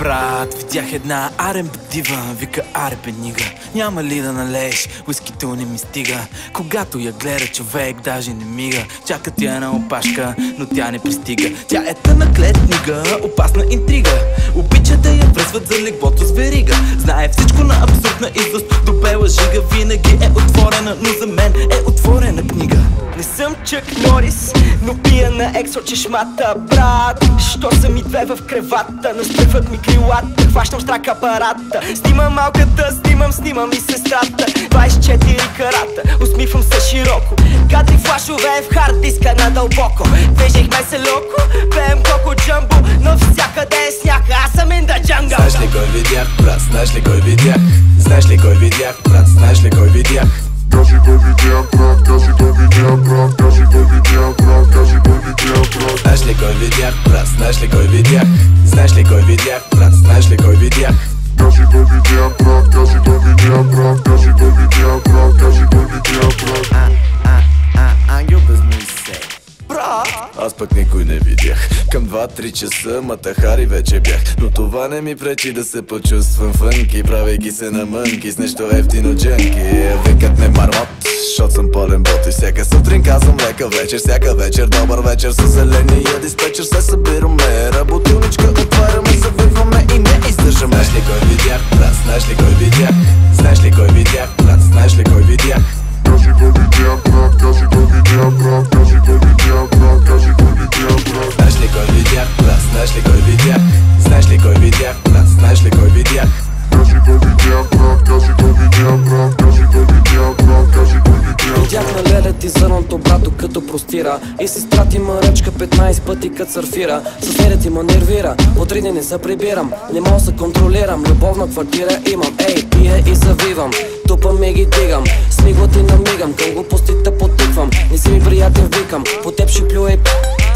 Брат, видях една R&B дива, вика аре пенига, няма ли да налееш, уискито не ми стига. Когато я гледа човек даже не мига, чака тя на опашка, но тя не пристига. Тя е тъмна клетнига, опасна интрига, обича да я връзват за леглото с верига. Знае всичко на абсурдна изост, до бела жига, винаги е отворена, но за мен е отворена книга. Не съм Чък Норис, но пия на ексо чешмата, брат. Що са ми две в кревата, настъпват ми крилата, хващам страк апарата. Снимам малката, снимам и сестрата. 24 карата, усмихвам се широко. Кадри флашове в хард диска надълбоко. Движихме се локо, пеем коко джамбо, но всякъде е сняг, аз съм in the jungle. Знаеш ли кой видях, брат, знаеш ли кой видях? Знаеш ли кой видях, брат, знаеш ли кой видях? Кажи кой видях, брат, кажи кой видях, брат, кажи кой видях, брат, кажи кой видях, брат. Знаеш ли кой видях, брат, знаеш ли кой видях? Знаеш ли кой видях, брат, знаеш ли кой видях? Кажи кой видях, брат, кажи кой видях, брат, кажи кой видях, брат, кажи кой видях, брат. Ангел без мисе. Аз пък никой не видях. Към 2-3 часа матахари вече бях, но това не ми пречи да се почувствам фънки, правейки се на мънки с нещо ефтино джънки. Викат ме мармот, защото съм пълен бот и всяка сутрин казвам лека вечер, всяка вечер добър вечер с зеления диспетчер се събираме, работилничка отваряме, завиваме и не издържаме. Знаеш ли кой видях, брат, знаеш ли кой видях? Знаеш ли кой видях, брат, знаеш ли кой видях? Кажи кой видях, брат, кажи кой видях, брат, кажи кой видях, брат, кажи кой видях, брат. Знаеш ли кой видях, брат, знаеш ли кой видях? Знаеш ли кой видях, брат, знаеш ли кой видях? Кажи кой видях, брат, кажи кой видях, брат, кажи кой видях, брат, кажи кой видях. Видях на ледът и зърното брато като простира, и сестра ти ма ръчка 15 пъти кът сърфира. Съседът ти ма нервира, по 3 дни не се прибирам, не мога се контролирам, любовна квартира имам, ей, пия и завивам, тупам и ги дигам, с мигла ти намигам, към глупостите потиквам, не си ми приятел викам, по теб ще плюя и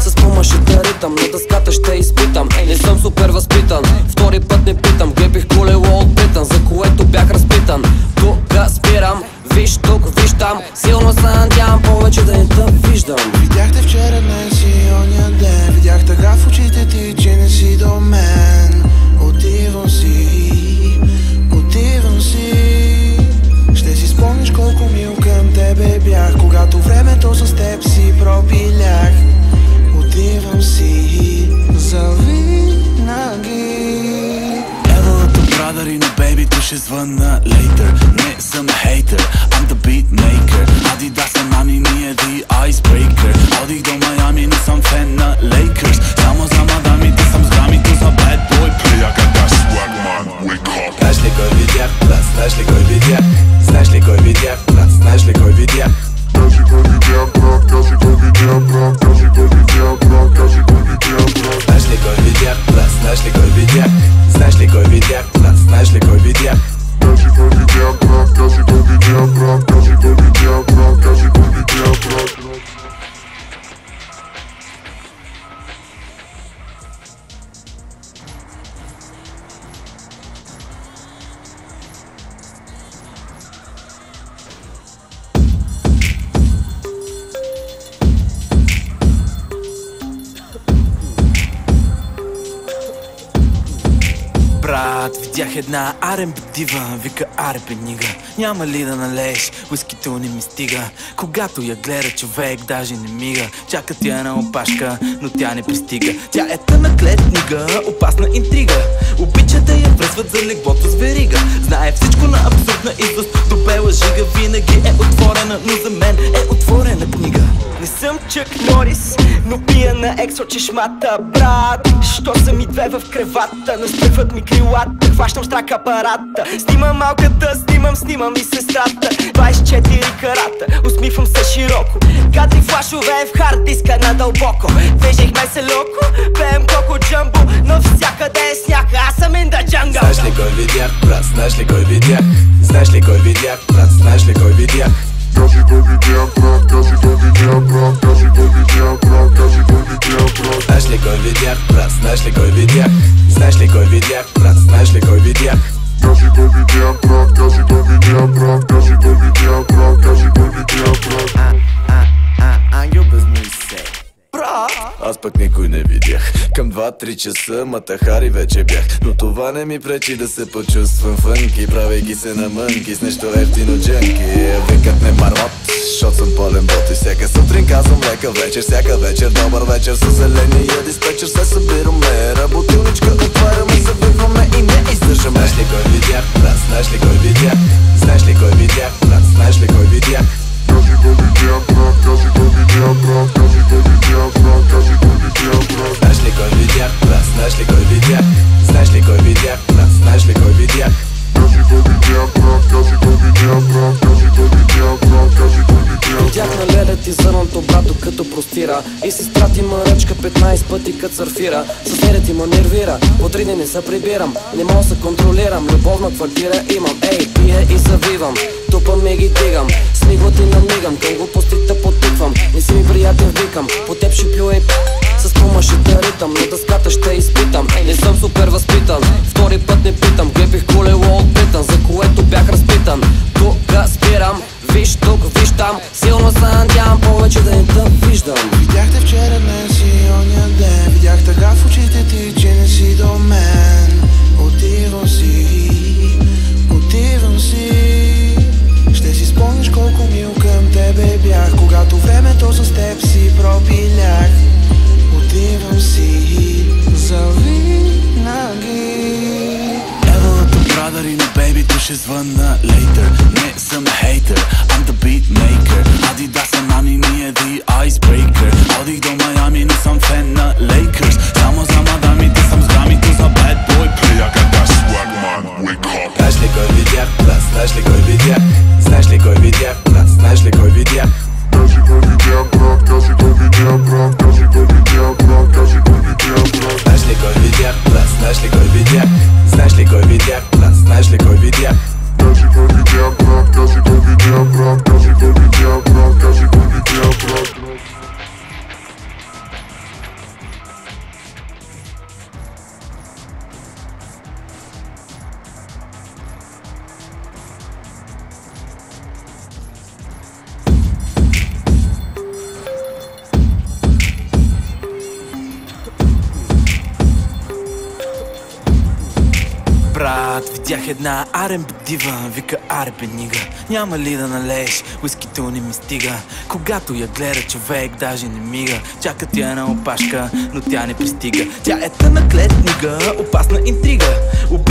с помашите ритъм, на дъската ще изпитам, не съм супер възпитан, втори път не питам, глепих колело отпитан, за което бях разпитан. Кога спирам, виж тук, виж там, силно се надявам повече да не те виждам. Видяхте вчера, днес и оня ден, видях тъга в очите ти, че не си до мен. Отивам си, отивам си. Ще си спомниш колко мил към тебе бях, когато времето с теб си пропилях. Отивам си, завинаги. Brother, no baby, tu ще звънна later. Не съм хейтер, I'm the beat maker. Adidas на нами ми е the icebreaker. Ходих до Майами, не съм фен на Lakers. Само за мадамите съм с грамито за bad boy play. I got that swag man, wake up. Знаеш ли кой видях, брат, знаеш ли кой видях? Знаеш ли кой видях, брат, знаеш ли кой видях? Кажи кой видях, брат, кажи кой видях, брат, кажи кой видях, брат, кажи кой видях, брат. Знаеш ли кой видях, брат, знаеш ли кой видях? Знаеш ли кой видях, брат, знаеш ли кой видях? Кажи кой видях, брат, кажи кой видях, брат, кажи кой видях, брат, кажи кой видях, брат. Брат, видях една R&B дива, вика аре пенига, няма ли да налееш, уискито не ми стига. Когато я гледа човек даже не мига, чака тя на опашка, но тя не пристига. Тя е тъмна клетнига, опасна интрига, обича да я връзват за леглото с верига. Знае всичко на абсурдна изост, до бела жига, винаги е отворена, но за мен е отворена книга. Не съм Чък Норис, но пия на ексо чешмата, брат. Що са ми две в кревата, настъпват ми крилата, хващам страк апарата. Снимам малката, снимам и сестрата. 24 карата, усмихвам се широко. Кадри флашове в хард диска надълбоко. Движихме се локо, пеем коко джамбо, но всякъде е сняг, аз съм in the jungle. Знаеш ли кой видях, брат, знаеш ли кой видях? Знаеш ли кой видях, брат, знаеш ли кой видях? Кажи кой видях, брат, кажи кой видях, брат, кажи кой видях, брат, кажи кой видях, брат. Знаеш ли кой видях, брат, знаеш ли кой видях? Знаеш ли кой видях, брат, знаеш ли кой видях? Кажи кой видях, брат, кажи кой видях, брат, кажи кой видях, брат, кажи кой видях, брат. Ангел без мисе. аз пък никой не видях. Към 2-3 часа матахари вече бях, но това не ми пречи да се почувствам фънки, правейки се на мънки с нещо ефтино джънки. Викат ме Марлот, защото съм пълен бот и всяка сутрин казвам лека вечер, всяка вечер добър вечер с зеления диспетчер. Се събираме, работилничка отваряме, завиваме и не издържаме. Знаеш ли кой видях, брат, знаеш ли кой видях? Знаеш ли кой видях, брат, знаеш ли кой видях? Кажи кой видя, брат, кажи кой видя, брат, кажи кой видя, брат, кажи кой видя, брат. Знаеш ли кой видях, брат, знаеш ли кой видях? Знаеш ли кой видях, брат, знаеш ли кой видях? Кажи кой видя, брат, кажи кой видя, брат, кажи кой видя, брат, кажи кой видя. Видях на ледът и зърното брато като простира и си страти мъръчка 15 пъти като сърфира. Съседът ти ме нервира, по 3 дни не се прибирам, не мога се контролирам, любовна квартира имам. Ей, пия и завивам, тупам и ги дигам, смигват и намигам, към глупостите потиквам. Не си ми приятел викам, по теб ще плюя и с помашите ритъм, на дъската ще изпитам. Не съм супер възпитан, втори път не питам, глепих колело отпитан, за което бях разпитан. Тук спирам, виж тук, виж там, силно се надявам повече да не те виждам. Видяхте вчера, днес и оня ден, видях тъга в очите ти, че не си до мен. Отивам си, отивам си. Ще си спомниш колко мил към тебе бях, когато времето с теб си пропилях. Отивам си завинаги. Евалата брадър и на бейбито ще звънна later. Не съм хейтър, I'm the beat maker. Adidas and Nani ни е the icebreaker. Одих до Майами, не съм фен на Lakers. Само за мадамите съм с грамито за bad boy play. I got that swag man, wake up. Знаеш ли кой видях, брат, знаеш ли кой видях? Знаеш ли кой видях, брат, знаеш ли кой видях? Кажи кой видя, брат, кажи кой видя, брат, кажи кой видя, брат, кажи кой видя, брат. Знаеш ли кой видях, брат, знаеш ли кой видях? Знаеш ли кой видях, брат, знаеш ли кой видях? Кажи кой видя, брат, кажи кой видя, брат, кажи кой видя, брат, кажи кой видя, брат. Брат, видях една R&B дива, вика арбе нига. Няма ли да налееш, уискито не ми стига. Когато я гледа човек, даже не мига. Чака тя на опашка, но тя не пристига. Тя е тъна клетнига, опасна интрига.